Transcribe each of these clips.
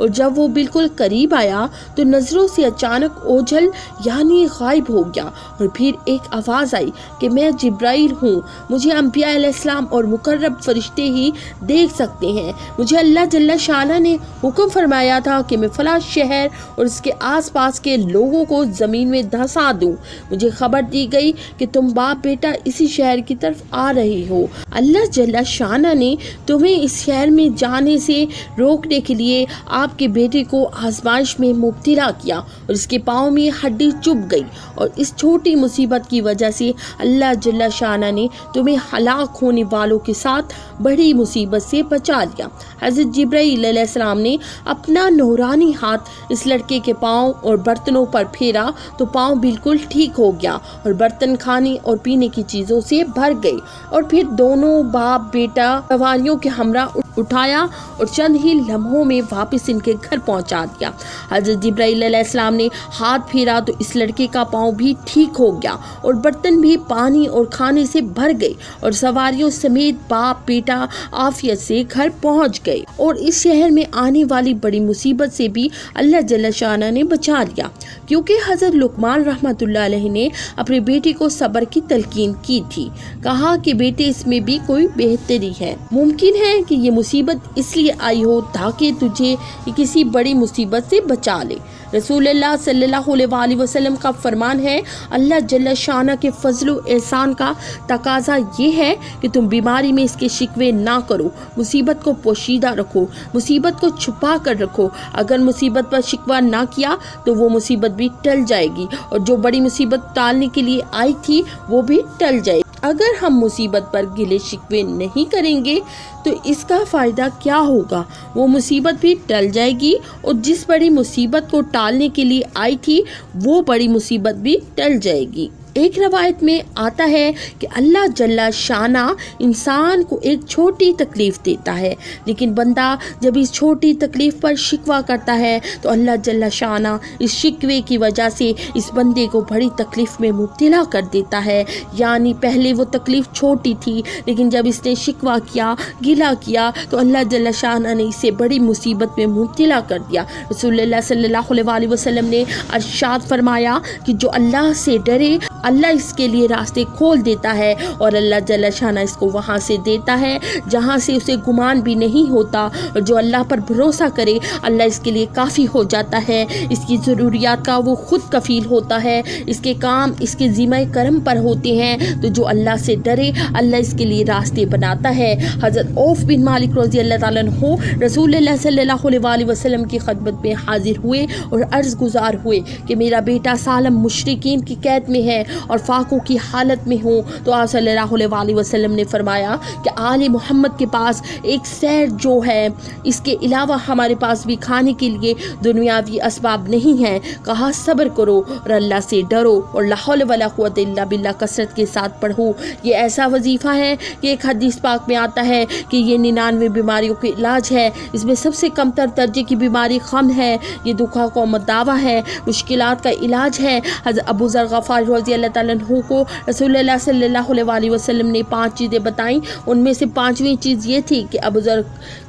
اور جب وہ بالکل قریب آیا تو نظروں سے اچانک اوجھل یعنی غائب ہو گیا، اور پھر ایک آواز آئی کہ میں جبرائیل ہوں، مجھے انبیاء علیہ السلام اور مقرب فرشتے ہی دیکھ سکتے ہیں۔ مجھے اللہ جل شانہ نے حکم فرمایا تھا کہ میں فلاں شہر اور اس کے آس پاس کے لوگوں کو زمین میں دھسا دوں۔ مجھے خبر دی گئی کہ تم باپ بیٹا اسی شہر کی طرف آ رہے ہو۔ اللہ جل شانہ نے تمہیں اس شہر میں جانے سے روکنے کے لیے آپ کے بیٹے کو آزمائش میں مبتلا کیا، اور اس کے پاؤں میں ہڈی چبھ گئی، اور اس چھوٹی مصیبت کی وجہ سے اللہ جل شانہ نے تمہیں ہلاک ہونے والوں کے ساتھ بڑی مصیبت سے بچا لیا۔ حضرت جبرائیل علیہ السلام نے اپنا نورانی ہاتھ اس لڑکے کے پاؤں اور برتنوں پر پھیرا تو پاؤں بالکل ٹھیک ہو گیا، اور برتن کھانے اور پینے کی چیزوں سے بھر گئے، اور پھر دونوں باپ بیٹا سواریوں کے ہمراہ اٹھایا اور چند ہی لمحوں میں واپس ان کے گھر پہنچا دیا۔ حضرت جبرائیل علیہ السلام نے ہاتھ پھیرا تو اس لڑکے کا پاؤں بھی ٹھیک ہو گیا، اور برتن بھی پانی اور کھانے سے بھر گئے، اور سواریوں سمیت باپ بیٹا عافیت سے گھر پہنچ گئے، اور اس شہر میں آنے والی بڑی مصیبت سے بھی اللہ جل شانہ نے بچا لیا، کیونکہ حضرت لقمان رحمۃ اللہ علیہ نے اپنے بیٹے کو صبر کی تلقین کی تھی۔ کہا کہ بیٹے اس میں بھی کوئی بہتری ہے، ممکن ہے کہ یہ مصیبت اس لیے آئی ہو تاکہ تجھے کسی بڑی مصیبت سے بچا لے۔ رسول اللہ صلی اللہ علیہ وآلہ وسلم کا فرمان ہے، اللہ جل شانہ کے فضل و احسان کا تقاضا یہ ہے کہ تم بیماری میں اس کے شکوے نہ کرو، مصیبت کو پوشیدہ رکھو، مصیبت کو چھپا کر رکھو۔ اگر مصیبت پر شکوہ نہ کیا تو وہ مصیبت بھی ٹل جائے گی، اور جو بڑی مصیبت ٹالنے کے لیے آئی تھی وہ بھی ٹل جائے گی۔ اگر ہم مصیبت پر گلے شکوے نہیں کریں گے تو اس کا فائدہ کیا ہوگا؟ وہ مصیبت بھی ٹل جائے گی، اور جس بڑی مصیبت کو ٹالنے کے لیے آئی تھی وہ بڑی مصیبت بھی ٹل جائے گی۔ ایک روایت میں آتا ہے کہ اللہ جل شانہ انسان کو ایک چھوٹی تکلیف دیتا ہے، لیکن بندہ جب اس چھوٹی تکلیف پر شکوہ کرتا ہے تو اللہ جل شانہ اس شکوے کی وجہ سے اس بندے کو بڑی تکلیف میں مبتلا کر دیتا ہے۔ یعنی پہلے وہ تکلیف چھوٹی تھی، لیکن جب اس نے شکوہ کیا، گلہ کیا، تو اللہ جل شانہ نے اسے بڑی مصیبت میں مبتلا کر دیا۔ رسول اللہ صلی اللہ علیہ وآلہ وسلم نے ارشاد فرمایا کہ جو اللہ سے ڈرے اللہ اس کے لیے راستے کھول دیتا ہے، اور اللہ جل شانہ اس کو وہاں سے دیتا ہے جہاں سے اسے گمان بھی نہیں ہوتا، اور جو اللہ پر بھروسہ کرے اللہ اس کے لیے کافی ہو جاتا ہے، اس کی ضروریات کا وہ خود کفیل ہوتا ہے، اس کے کام اس کے ذمہ کرم پر ہوتے ہیں۔ تو جو اللہ سے ڈرے اللہ اس کے لیے راستے بناتا ہے۔ حضرت عوف بن مالک رضی اللہ تعالیٰ عنہ رسول اللہ صلی اللہ علیہ وآلہ وسلم کی خدمت میں حاضر ہوئے اور عرض گزار ہوئے کہ میرا بیٹا سالم مشرکین کی قید میں ہے اور فاقوں کی حالت میں ہوں۔ تو آپ صلی اللہ علیہ وآلہ وسلم نے فرمایا کہ آل محمد کے پاس ایک سیر جو ہے، اس کے علاوہ ہمارے پاس بھی کھانے کے لیے دنیاوی اسباب نہیں ہیں۔ کہا صبر کرو اور اللہ سے ڈرو، اور لا حول ولا قوت الا باللہ کثرت کے ساتھ پڑھو۔ یہ ایسا وظیفہ ہے کہ ایک حدیث پاک میں آتا ہے کہ یہ 99 بیماریوں کے علاج ہے، اس میں سب سے کم تر درجے کی بیماری غم ہے، یہ دکھا کو مداوا ہے، مشکلات کا علاج ہے۔ حضرت ابو ذر غفاری رضی اللہ تعالیٰ عنہ کو رسول اللہ صلی اللہ علیہ وآلہ وسلم نے 5 چیزیں بتائیں، ان میں سے 5ویں چیز یہ تھی کہ ابو ذر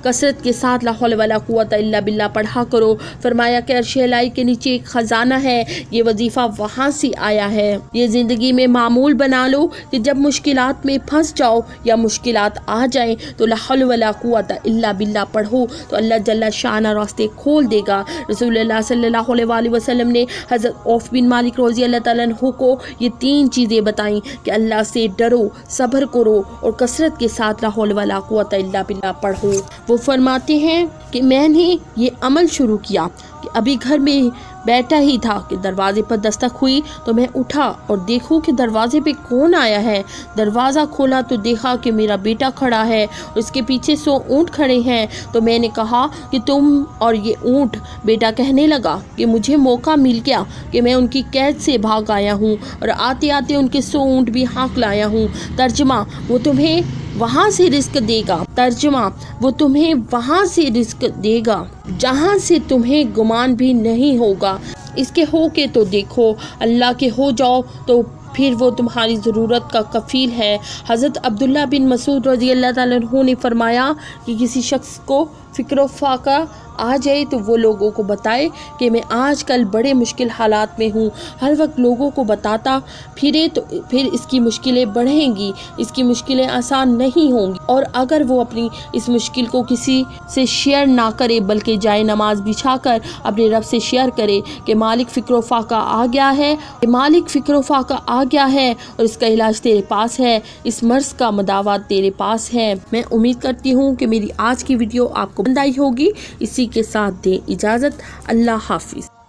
کثرت کے ساتھ لا حول ولا قوت الا باللہ پڑھا کرو۔ فرمایا کہ عرش الہی کے نیچے ایک خزانہ ہے، یہ وظیفہ وہاں سے آیا ہے۔ یہ زندگی میں معمول بنا لو کہ جب مشکلات میں پھنس جاؤ یا مشکلات آ جائیں تو لا حول ولا قوت الا باللہ پڑھو، تو اللہ جل شانہ راستے کھول دے گا۔ رسول اللہ صلی اللہ علیہ وآلہ وسلم نے حضرت عوف بن مالک رضی اللہ تعالیٰ عنہ کو یہ 3 چیزیں بتائیں کہ اللہ سے ڈرو، صبر کرو، اور کثرت کے ساتھ لا حول ولا قوت الا باللہ پڑھو۔ وہ فرماتے ہیں کہ میں نے یہ عمل شروع کیا کہ ابھی گھر میں بیٹھا ہی تھا کہ دروازے پر دستک ہوئی، تو میں اٹھا اور دیکھوں کہ دروازے پہ کون آیا ہے۔ دروازہ کھولا تو دیکھا کہ میرا بیٹا کھڑا ہے اور اس کے پیچھے 100 اونٹ کھڑے ہیں۔ تو میں نے کہا کہ تم اور یہ اونٹ؟ بیٹا کہنے لگا کہ مجھے موقع مل گیا کہ میں ان کی قید سے بھاگ آیا ہوں اور آتے آتے ان کے 100 اونٹ بھی ہانک لایا ہوں۔ ترجمہ: وہ تمہیں وہاں سے رزق دے گا۔ ترجمہ: وہ تمہیں وہاں سے رزق دے گا جہاں سے تمہیں گمان بھی نہیں ہوگا۔ اس کے ہو کے تو دیکھو، اللہ کے ہو جاؤ تو پھر وہ تمہاری ضرورت کا کفیل ہے۔ حضرت عبداللہ بن مسعود رضی اللہ تعالیٰ عنہ نے فرمایا کہ کسی شخص کو فکر و فاقہ آ جائے تو وہ لوگوں کو بتائے کہ میں آج کل بڑے مشکل حالات میں ہوں، ہر وقت لوگوں کو بتاتا پھرے تو پھر اس کی مشکلیں بڑھیں گی، اس کی مشکلیں آسان نہیں ہوں گی۔ اور اگر وہ اپنی اس مشکل کو کسی سے شیئر نہ کرے بلکہ جائے نماز بچھا کر اپنے رب سے شیئر کرے کہ مالک فکر و فاقہ آ گیا ہے، مالک فکر و فاقہ آ گیا ہے اور اس کا علاج تیرے پاس ہے، اس مرض کا مداوات تیرے پاس ہے۔ میں امید کرتی ہوں کہ میری آج کی ویڈیو آپ کو پسند آئی ہوگی۔ اسی کے ساتھ دیں اجازت، اللہ حافظ۔